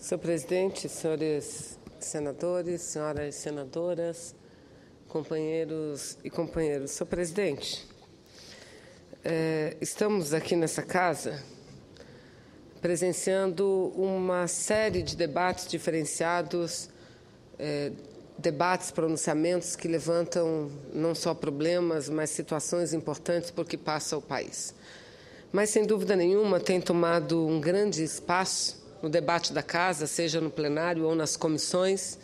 Senhor presidente, senhores senadores, senhoras senadoras, companheiros e companheiras. Senhor presidente, estamos aqui nessa casa presenciando uma série de debates diferenciados, debates, pronunciamentos que levantam não só problemas, mas situações importantes por que passa o país. Mas, sem dúvida nenhuma, tem tomado um grande espaço no debate da Casa, seja no plenário ou nas comissões,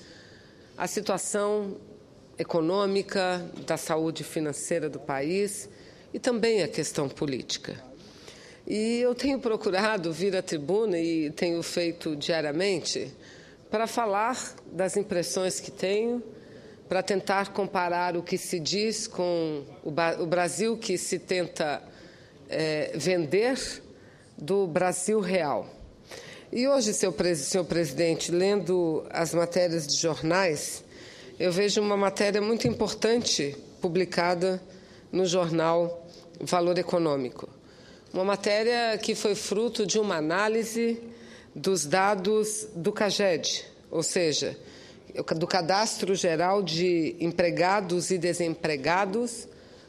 a situação econômica, da saúde financeira do país e também a questão política. E eu tenho procurado vir à tribuna, e tenho feito diariamente, para falar das impressões que tenho, para tentar comparar o que se diz com o Brasil que se tenta vender do Brasil real. E hoje, senhor presidente, lendo as matérias de jornais, eu vejo uma matéria muito importante publicada no jornal Valor Econômico. Uma matéria que foi fruto de uma análise dos dados do CAGED, ou seja, do Cadastro Geral de Empregados e Desempregados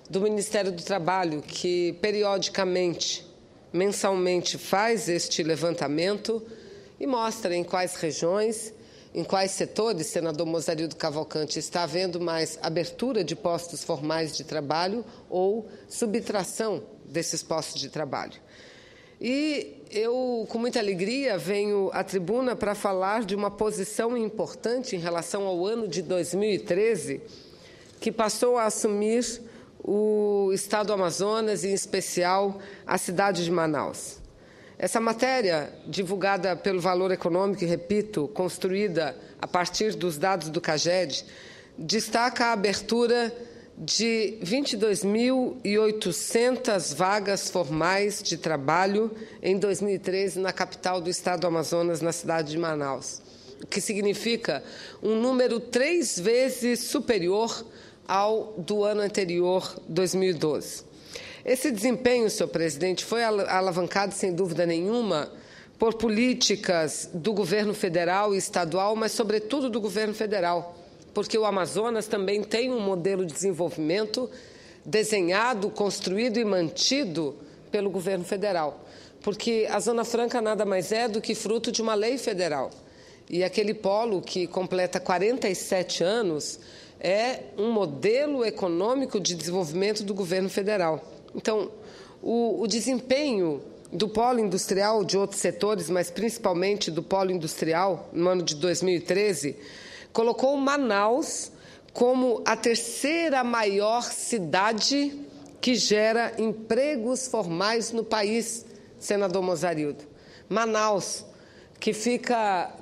do Ministério do Trabalho, que periodicamente, mensalmente, faz este levantamento e mostra em quais regiões, em quais setores, senador Mozarildo Cavalcante, está havendo mais abertura de postos formais de trabalho ou subtração desses postos de trabalho. E eu, com muita alegria, venho à tribuna para falar de uma posição importante em relação ao ano de 2013, que passou a assumir o Estado do Amazonas, e, em especial, a cidade de Manaus. Essa matéria, divulgada pelo Valor Econômico, e, repito, construída a partir dos dados do CAGED, destaca a abertura de 22.800 vagas formais de trabalho em 2013 na capital do Estado do Amazonas, na cidade de Manaus, o que significa um número 3 vezes superior ao do ano anterior, 2012. Esse desempenho, senhor presidente, foi alavancado, sem dúvida nenhuma, por políticas do governo federal e estadual, mas, sobretudo, do governo federal, porque o Amazonas também tem um modelo de desenvolvimento desenhado, construído e mantido pelo governo federal, porque a Zona Franca nada mais é do que fruto de uma lei federal. E aquele polo que completa 47 anos é um modelo econômico de desenvolvimento do governo federal. Então, o desempenho do polo industrial, de outros setores, mas principalmente do polo industrial, no ano de 2013, colocou Manaus como a 3ª maior cidade que gera empregos formais no país, senador Mozarildo. Manaus, que fica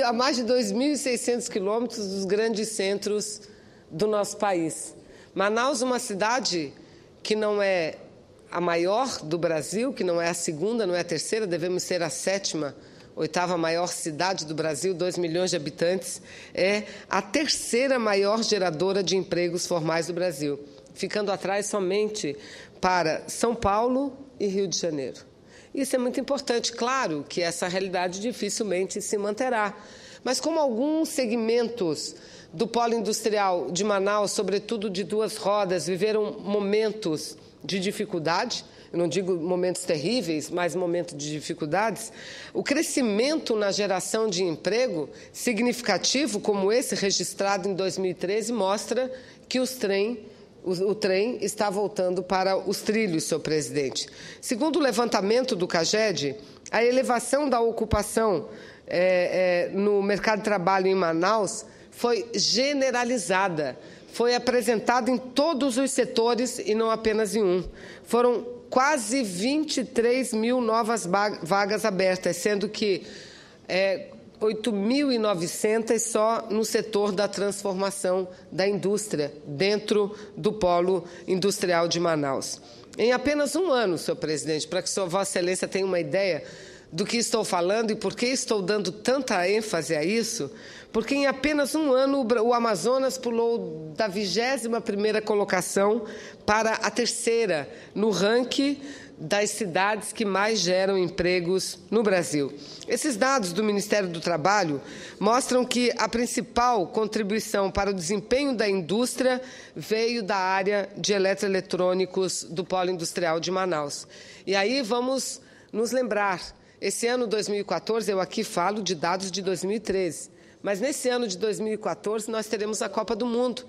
a mais de 2.600 quilômetros dos grandes centros do nosso país. Manaus, uma cidade que não é a maior do Brasil, que não é a 2ª, não é a 3ª, devemos ser a 7ª, 8ª maior cidade do Brasil, 2 milhões de habitantes, é a 3ª maior geradora de empregos formais do Brasil, ficando atrás somente para São Paulo e Rio de Janeiro. Isso é muito importante. Claro que essa realidade dificilmente se manterá, mas como alguns segmentos do polo industrial de Manaus, sobretudo de 2 rodas, viveram momentos de dificuldade, eu não digo momentos terríveis, mas momentos de dificuldades, o crescimento na geração de emprego significativo, como esse registrado em 2013, mostra que o trem está voltando para os trilhos, senhor presidente. Segundo o levantamento do CAGED, a elevação da ocupação no mercado de trabalho em Manaus foi generalizada, foi apresentada em todos os setores e não apenas em um. Foram quase 23 mil novas vagas abertas, sendo que 8.900 só no setor da transformação da indústria, dentro do polo industrial de Manaus. Em apenas um ano, senhor presidente, para que Vossa Excelência tenha uma ideia do que estou falando e por que estou dando tanta ênfase a isso, porque em apenas um ano o Amazonas pulou da 21ª colocação para a 3ª no ranking das cidades que mais geram empregos no Brasil. Esses dados do Ministério do Trabalho mostram que a principal contribuição para o desempenho da indústria veio da área de eletroeletrônicos do Polo Industrial de Manaus. E aí vamos nos lembrar, esse ano 2014, eu aqui falo de dados de 2013, mas nesse ano de 2014 nós teremos a Copa do Mundo.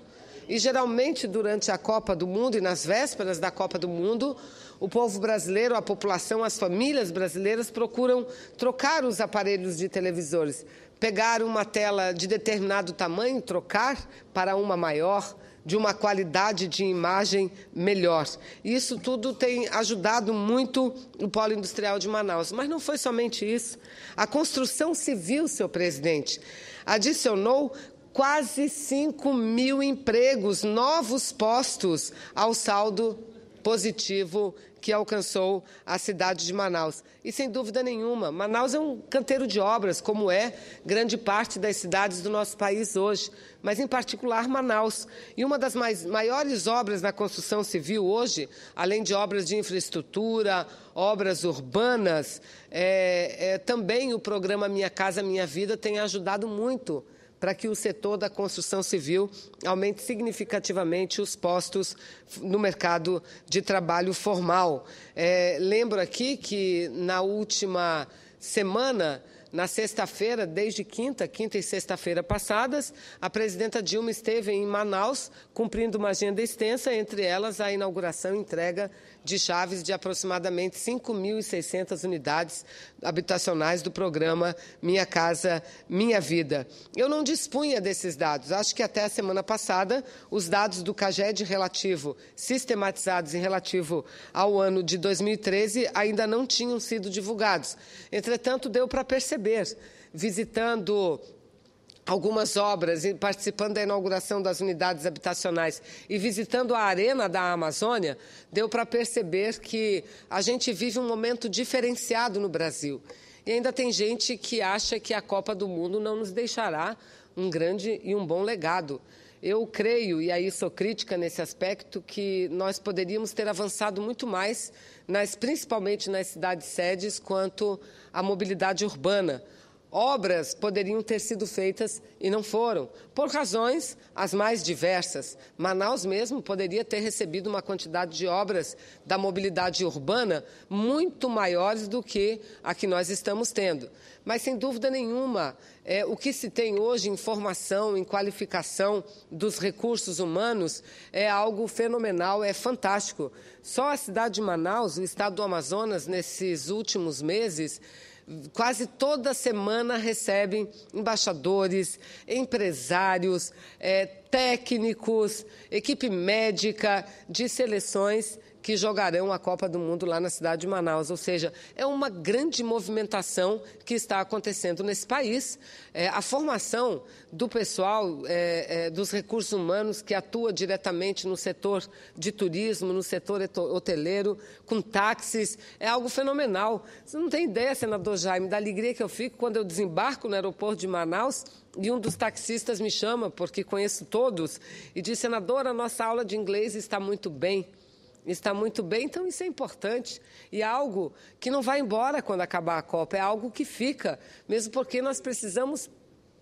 E, geralmente, durante a Copa do Mundo e nas vésperas da Copa do Mundo, o povo brasileiro, a população, as famílias brasileiras procuram trocar os aparelhos de televisores, pegar uma tela de determinado tamanho, trocar para uma maior, de uma qualidade de imagem melhor. Isso tudo tem ajudado muito o Polo Industrial de Manaus. Mas não foi somente isso. A construção civil, senhor presidente, adicionou quase 5.000 empregos, novos postos ao saldo positivo que alcançou a cidade de Manaus. E, sem dúvida nenhuma, Manaus é um canteiro de obras, como é grande parte das cidades do nosso país hoje, mas, em particular, Manaus. E uma das maiores obras na construção civil hoje, além de obras de infraestrutura, obras urbanas, também o programa Minha Casa Minha Vida tem ajudado muito para que o setor da construção civil aumente significativamente os postos no mercado de trabalho formal. Lembro aqui que, na última semana, na sexta-feira, desde quinta e sexta-feira passadas, a presidenta Dilma esteve em Manaus, cumprindo uma agenda extensa, entre elas a inauguração e entrega de chaves de aproximadamente 5.600 unidades habitacionais do programa Minha Casa Minha Vida. Eu não dispunha desses dados. Acho que até a semana passada, os dados do CAGED sistematizados em relativo ao ano de 2013, ainda não tinham sido divulgados. Entretanto, deu para perceber, visitando algumas obras e participando da inauguração das unidades habitacionais e visitando a Arena da Amazônia, deu para perceber que a gente vive um momento diferenciado no Brasil. E ainda tem gente que acha que a Copa do Mundo não nos deixará um grande e um bom legado. Eu creio, e aí sou crítica nesse aspecto, que nós poderíamos ter avançado muito mais, principalmente nas cidades-sedes, quanto à mobilidade urbana. Obras poderiam ter sido feitas e não foram, por razões as mais diversas. Manaus mesmo poderia ter recebido uma quantidade de obras da mobilidade urbana muito maiores do que a que nós estamos tendo. Mas, sem dúvida nenhuma, o que se tem hoje em formação, em qualificação dos recursos humanos é algo fenomenal, é fantástico. Só a cidade de Manaus, o estado do Amazonas, nesses últimos meses, quase toda semana recebem embaixadores, empresários, técnicos, equipe médica de seleções que jogarão a Copa do Mundo lá na cidade de Manaus. Ou seja, é uma grande movimentação que está acontecendo nesse país. A formação do pessoal, dos recursos humanos que atua diretamente no setor de turismo, no setor hoteleiro, com táxis, é algo fenomenal. Você não tem ideia, senador Jaime, da alegria que eu fico quando eu desembarco no aeroporto de Manaus e um dos taxistas me chama, porque conheço todos, e diz: senadora, a nossa aula de inglês está muito bem. Está muito bem, então isso é importante. E é algo que não vai embora quando acabar a Copa, é algo que fica, mesmo porque nós precisamos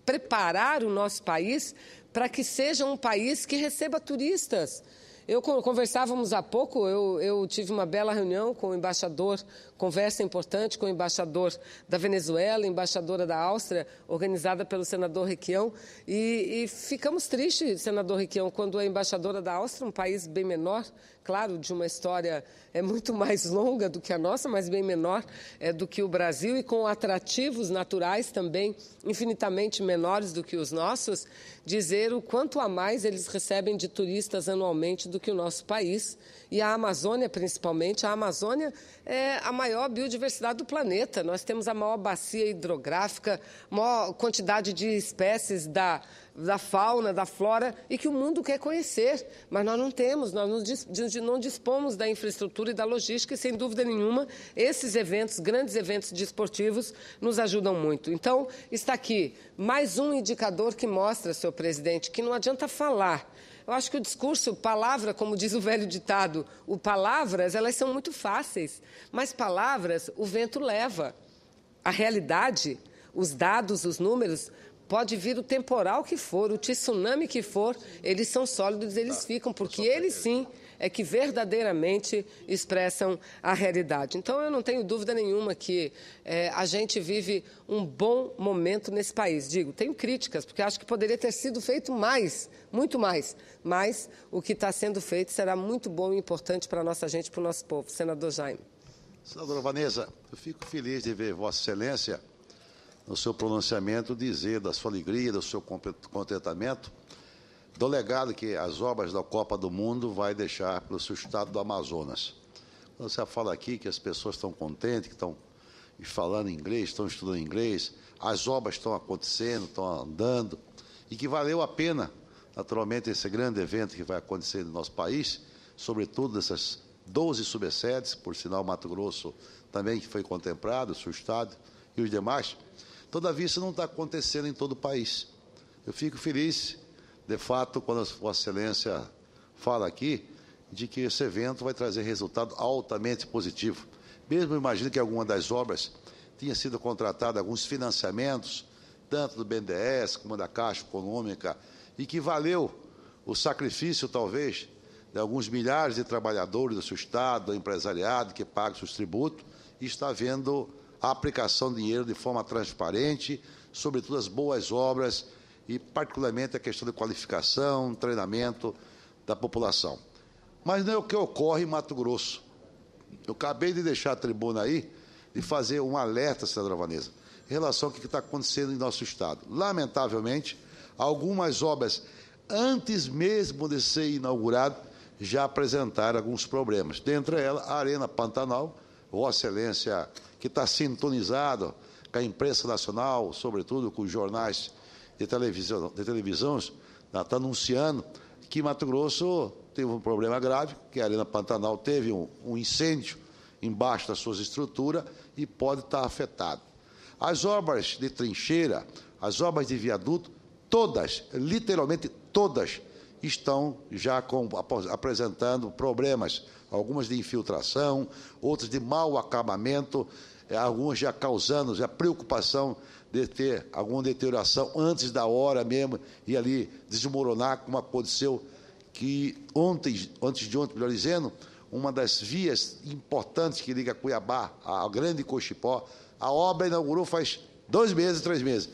preparar o nosso país para que seja um país que receba turistas. Conversávamos há pouco, eu tive uma bela reunião com o embaixador, conversa importante com o embaixador da Venezuela, embaixadora da Áustria, organizada pelo senador Requião, e ficamos tristes, senador Requião, quando a embaixadora da Áustria, um país bem menor, claro, de uma história muito mais longa do que a nossa, mas bem menor do que o Brasil, e com atrativos naturais também infinitamente menores do que os nossos, dizer o quanto a mais eles recebem de turistas anualmente do que o nosso país. E a Amazônia, principalmente, a Amazônia é a maior biodiversidade do planeta. Nós temos a maior bacia hidrográfica, maior quantidade de espécies da fauna, da flora, e que o mundo quer conhecer. Mas nós não temos, nós não dispomos da infraestrutura e da logística, e, sem dúvida nenhuma, esses eventos, grandes eventos desportivos, nos ajudam muito. Então, está aqui mais um indicador que mostra, senhor presidente, que não adianta falar. Eu acho que o discurso, palavra, como diz o velho ditado, palavras, elas são muito fáceis, mas palavras o vento leva. A realidade, os dados, os números, pode vir o temporal que for, o tsunami que for, eles são sólidos, eles ficam, porque eles sim é que verdadeiramente expressam a realidade. Então, eu não tenho dúvida nenhuma que a gente vive um bom momento nesse país. Digo, tenho críticas, porque acho que poderia ter sido feito mais, muito mais, mas o que está sendo feito será muito bom e importante para a nossa gente, para o nosso povo. Senador Jaime. Senadora Vanessa, eu fico feliz de ver Vossa Excelência, no seu pronunciamento, dizer da sua alegria, do seu contentamento, do legado que as obras da Copa do Mundo vai deixar para o seu estado do Amazonas. Quando você fala aqui que as pessoas estão contentes, que estão falando inglês, estão estudando inglês, as obras estão acontecendo, estão andando, e que valeu a pena, naturalmente, esse grande evento que vai acontecer no nosso país, sobretudo essas 12 subsedes, por sinal Mato Grosso também que foi contemplado, o seu estado e os demais. Todavia, isso não está acontecendo em todo o país. Eu fico feliz, de fato, quando a Vossa Excelência fala aqui, de que esse evento vai trazer resultado altamente positivo. Mesmo imagino que alguma das obras tinha sido contratada, alguns financiamentos, tanto do BNDES como da Caixa Econômica, e que valeu o sacrifício, talvez, de alguns milhares de trabalhadores do seu Estado, do empresariado, que pagam seus tributos, e está vendo a aplicação de dinheiro de forma transparente, sobretudo as boas obras, e particularmente a questão de qualificação, treinamento da população. Mas não é o que ocorre em Mato Grosso. Eu acabei de deixar a tribuna aí, de fazer um alerta, senadora Vanessa, em relação ao que está acontecendo em nosso Estado. Lamentavelmente, algumas obras, antes mesmo de ser inaugurado, já apresentaram alguns problemas. Dentre elas, a Arena Pantanal, Vossa Excelência, que está sintonizado com a imprensa nacional, sobretudo com os jornais de televisão, está anunciando que Mato Grosso teve um problema grave, que a Arena Pantanal teve um incêndio embaixo das suas estruturas e pode estar afetado. As obras de trincheira, as obras de viaduto, todas, literalmente todas, estão já apresentando problemas, algumas de infiltração, outras de mau acabamento, algumas já causando preocupação de ter alguma deterioração antes da hora mesmo e ali desmoronar, como aconteceu que antes de ontem, melhor dizendo, uma das vias importantes que liga Cuiabá ao Grande Cochipó, a obra inaugurou faz 2 meses, 3 meses.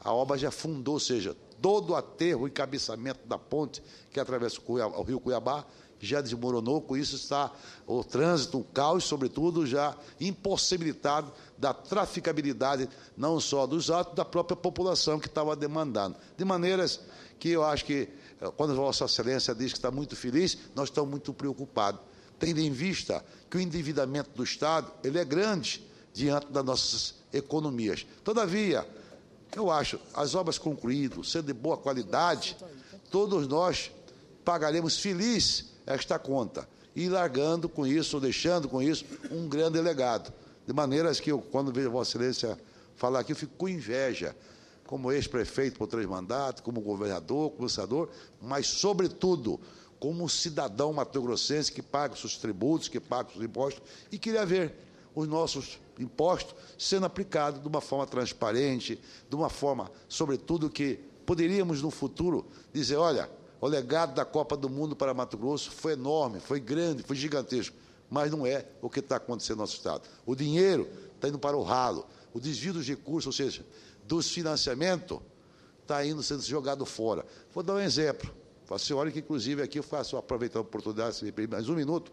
A obra já afundou, ou seja, todo o aterro e encabeçamento da ponte que atravessa o rio Cuiabá já desmoronou, com isso está o trânsito, o caos, sobretudo, já impossibilitado da traficabilidade, não só dos atos, da própria população que estava demandando. De maneiras que eu acho que, quando Vossa Excelência diz que está muito feliz, nós estamos muito preocupados, tendo em vista que o endividamento do Estado ele é grande diante das nossas economias. Todavia, eu acho, as obras concluídas, sendo de boa qualidade, todos nós pagaremos feliz esta conta, e largando com isso, ou deixando com isso, um grande legado. De maneiras que eu, quando vejo Vossa Excelência falar aqui, eu fico com inveja, como ex-prefeito por 3 mandatos, como governador, como senador, mas, sobretudo, como cidadão mato-grossense que paga os seus tributos, que paga os seus impostos, e queria ver os nossos impostos sendo aplicados de uma forma transparente, de uma forma, sobretudo, que poderíamos, no futuro, dizer, olha, o legado da Copa do Mundo para Mato Grosso foi enorme, foi grande, foi gigantesco, mas não é o que está acontecendo no nosso Estado. O dinheiro está indo para o ralo, o desvio dos recursos, ou seja, dos financiamentos, está indo sendo jogado fora. Vou dar um exemplo. A senhora que, inclusive, aqui eu faço, aproveitando a oportunidade, se me permite mais um minuto,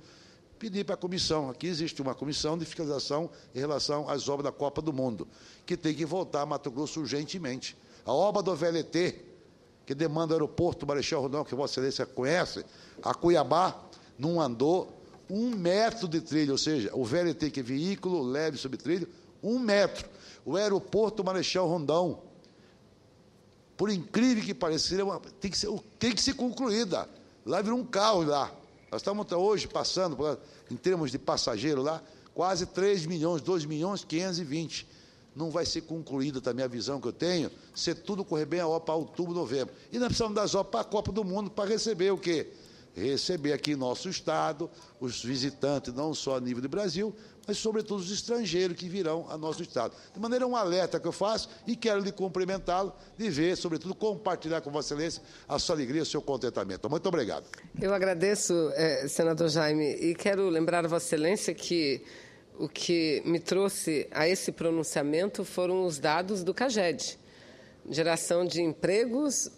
pedir para a comissão. Aqui existe uma comissão de fiscalização em relação às obras da Copa do Mundo, que tem que voltar a Mato Grosso urgentemente. A obra do VLT, que demanda o aeroporto Marechal Rondon, que Vossa Excelência conhece, a Cuiabá não andou 1 metro de trilho, ou seja, o VLT, que é veículo leve sobre trilho, 1 metro. O aeroporto Marechal Rondon, por incrível que pareça, tem que ser concluída. Lá virou um caos lá. Nós estamos até hoje passando, em termos de passageiro lá, quase 3 milhões, 2 milhões 520. não vai ser concluída também a visão que eu tenho, se tudo correr bem a obra para outubro, novembro. E nós precisamos das obras para a Copa do Mundo, para receber o quê? Receber aqui em nosso estado os visitantes, não só a nível do Brasil, mas, sobretudo, os estrangeiros que virão a nosso estado. De maneira, um alerta que eu faço e quero lhe cumprimentá-lo, de ver, sobretudo, compartilhar com Vossa Excelência a sua alegria e o seu contentamento. Muito obrigado. Eu agradeço, senador Jaime, e quero lembrar a Vossa Excelência que o que me trouxe a esse pronunciamento foram os dados do CAGED, geração de empregos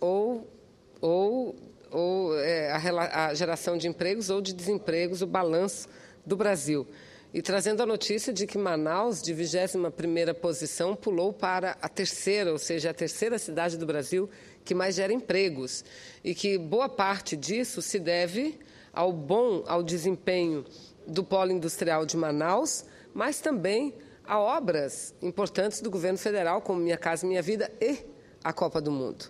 a geração de empregos ou de desempregos, o balanço do Brasil. E trazendo a notícia de que Manaus, de 21ª posição, pulou para a terceira, ou seja, a terceira cidade do Brasil que mais gera empregos. E que boa parte disso se deve ao desempenho do polo industrial de Manaus, mas também a obras importantes do governo federal, como Minha Casa Minha Vida e a Copa do Mundo.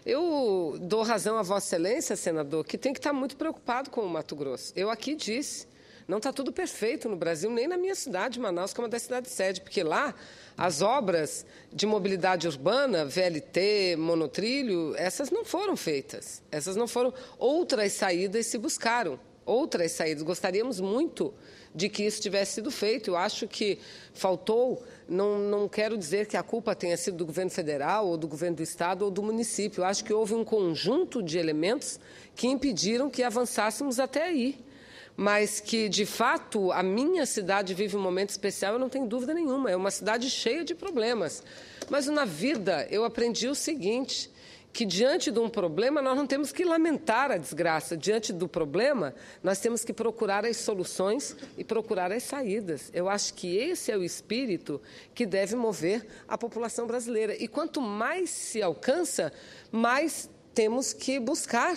Eu dou razão a Vossa Excelência, senador, que tem que estar muito preocupado com o Mato Grosso. Eu aqui disse, não está tudo perfeito no Brasil, nem na minha cidade, Manaus, que é uma das cidades sede, porque lá as obras de mobilidade urbana, VLT, monotrilho, essas não foram feitas. Essas não foram. Outras saídas se buscaram, outras saídas. Gostaríamos muito de que isso tivesse sido feito. Eu acho que faltou, não quero dizer que a culpa tenha sido do governo federal, ou do governo do estado, ou do município. Eu acho que houve um conjunto de elementos que impediram que avançássemos até aí. Mas que, de fato, a minha cidade vive um momento especial, eu não tenho dúvida nenhuma. É uma cidade cheia de problemas. Mas na vida eu aprendi o seguinte, que diante de um problema nós não temos que lamentar a desgraça. Diante do problema, nós temos que procurar as soluções e procurar as saídas. Eu acho que esse é o espírito que deve mover a população brasileira. E quanto mais se alcança, mais temos que buscar.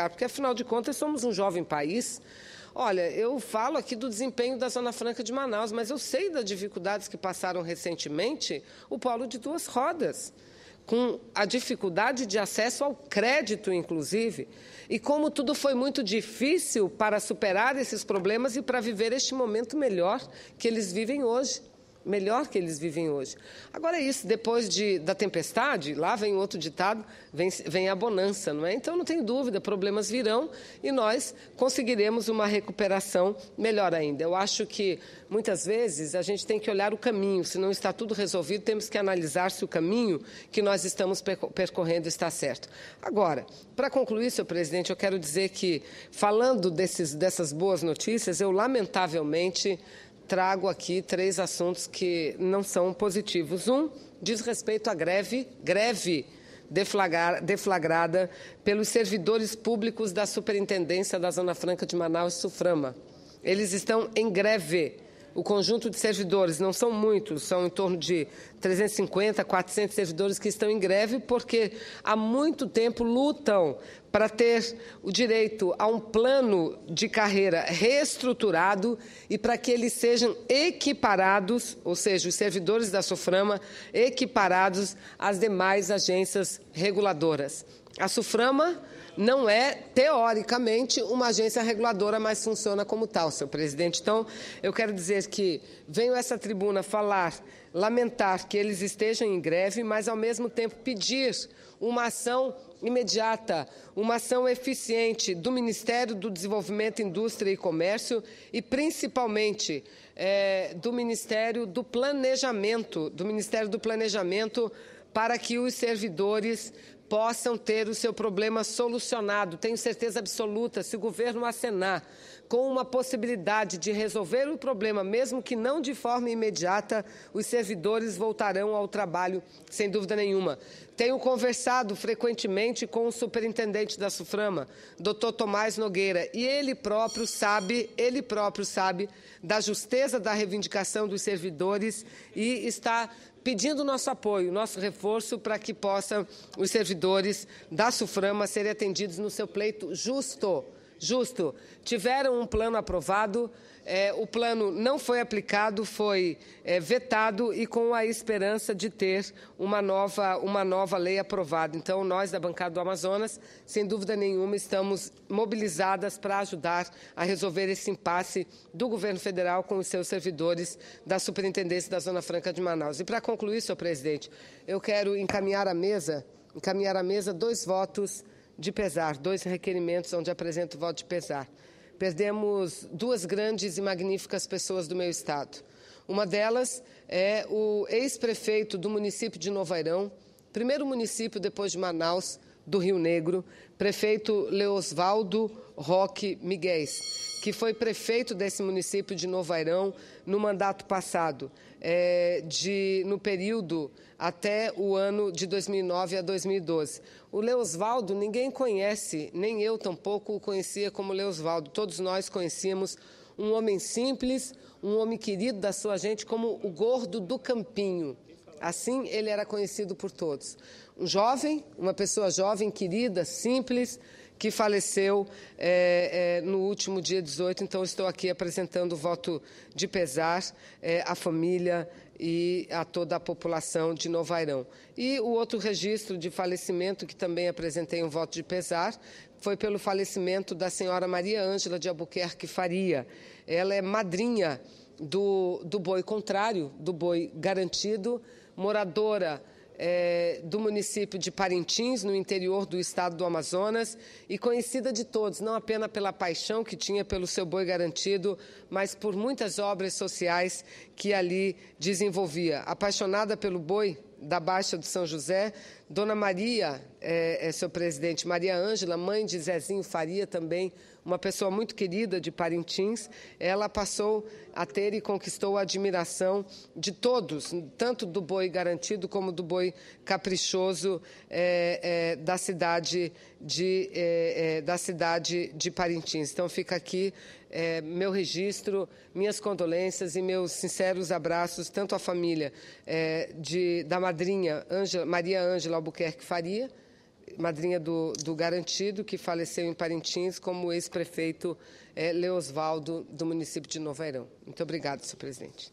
Porque, afinal de contas, somos um jovem país. Olha, eu falo aqui do desempenho da Zona Franca de Manaus, mas eu sei das dificuldades que passaram recentemente o polo de duas rodas, com a dificuldade de acesso ao crédito, inclusive, e como tudo foi muito difícil para superar esses problemas e para viver este momento melhor que eles vivem hoje. Agora é isso, depois da tempestade, lá vem outro ditado, vem a bonança, não é? Então, não tenho dúvida, problemas virão e nós conseguiremos uma recuperação melhor ainda. Eu acho que, muitas vezes, a gente tem que olhar o caminho. Se não está tudo resolvido, temos que analisar se o caminho que nós estamos percorrendo está certo. Agora, para concluir, senhor presidente, eu quero dizer que, falando dessas boas notícias, eu, lamentavelmente, trago aqui 3 assuntos que não são positivos. Um diz respeito à greve deflagrada pelos servidores públicos da Superintendência da Zona Franca de Manaus, Suframa. Eles estão em greve. O conjunto de servidores, não são muitos, são em torno de 350, 400 servidores que estão em greve porque há muito tempo lutam para ter o direito a um plano de carreira reestruturado e para que eles sejam equiparados, ou seja, os servidores da Suframa equiparados às demais agências reguladoras. A Suframa não é, teoricamente, uma agência reguladora, mas funciona como tal, senhor presidente. Então, eu quero dizer que venho a essa tribuna lamentar que eles estejam em greve, mas, ao mesmo tempo, pedir uma ação imediata, uma ação eficiente do Ministério do Desenvolvimento, Indústria e Comércio e, principalmente, do Ministério do Planejamento, para que os servidores possam ter o seu problema solucionado. Tenho certeza absoluta, se o governo acenar com uma possibilidade de resolver o problema, mesmo que não de forma imediata, os servidores voltarão ao trabalho, sem dúvida nenhuma. Tenho conversado frequentemente com o superintendente da Suframa, Dr. Tomás Nogueira, e ele próprio sabe da justeza da reivindicação dos servidores e está pedindo nosso apoio, nosso reforço para que possam os servidores da Suframa serem atendidos no seu pleito justo, Justo, tiveram um plano aprovado, o plano não foi aplicado, foi vetado e com a esperança de ter uma nova lei aprovada. Então, nós da bancada do Amazonas, sem dúvida nenhuma, estamos mobilizadas para ajudar a resolver esse impasse do governo federal com os seus servidores da Superintendência da Zona Franca de Manaus. E para concluir, senhor presidente, eu quero encaminhar à mesa 2 votos de pesar, 2 requerimentos onde apresento voto de pesar. Perdemos 2 grandes e magníficas pessoas do meu estado. Uma delas é o ex-prefeito do município de Novairão, primeiro município depois de Manaus, do Rio Negro, prefeito Leosvaldo Roque Miguéis, que foi prefeito desse município de Novairão no mandato passado, no período até o ano de 2009 a 2012. O Leosvaldo ninguém conhece, nem eu tampouco o conhecia como Leosvaldo. Todos nós conhecíamos um homem simples, um homem querido da sua gente, como o gordo do campinho. Assim ele era conhecido por todos. Um jovem, uma pessoa jovem, querida, simples, que faleceu no último dia 18. Então, estou aqui apresentando o voto de pesar à família e a toda a população de Novairão. E o outro registro de falecimento, que também apresentei um voto de pesar, foi pelo falecimento da senhora Maria Ângela de Albuquerque Faria. Ela é madrinha do boi contrário, do boi garantido, moradora do município de Parintins, no interior do estado do Amazonas, e conhecida de todos, não apenas pela paixão que tinha pelo seu boi garantido, mas por muitas obras sociais que ali desenvolvia. Apaixonada pelo boi da Baixa do São José, Dona Maria, seu presidente, Maria Ângela, mãe de Zezinho Faria, também uma pessoa muito querida de Parintins, ela passou a ter e conquistou a admiração de todos, tanto do boi garantido como do boi caprichoso da cidade de Parintins. Então, fica aqui meu registro, minhas condolências e meus sinceros abraços, tanto à família da madrinha Maria Ângela Albuquerque Faria, madrinha do garantido, que faleceu em Parintins, como o ex-prefeito Leosvaldo, do município de Novairão. Muito obrigada, senhor presidente.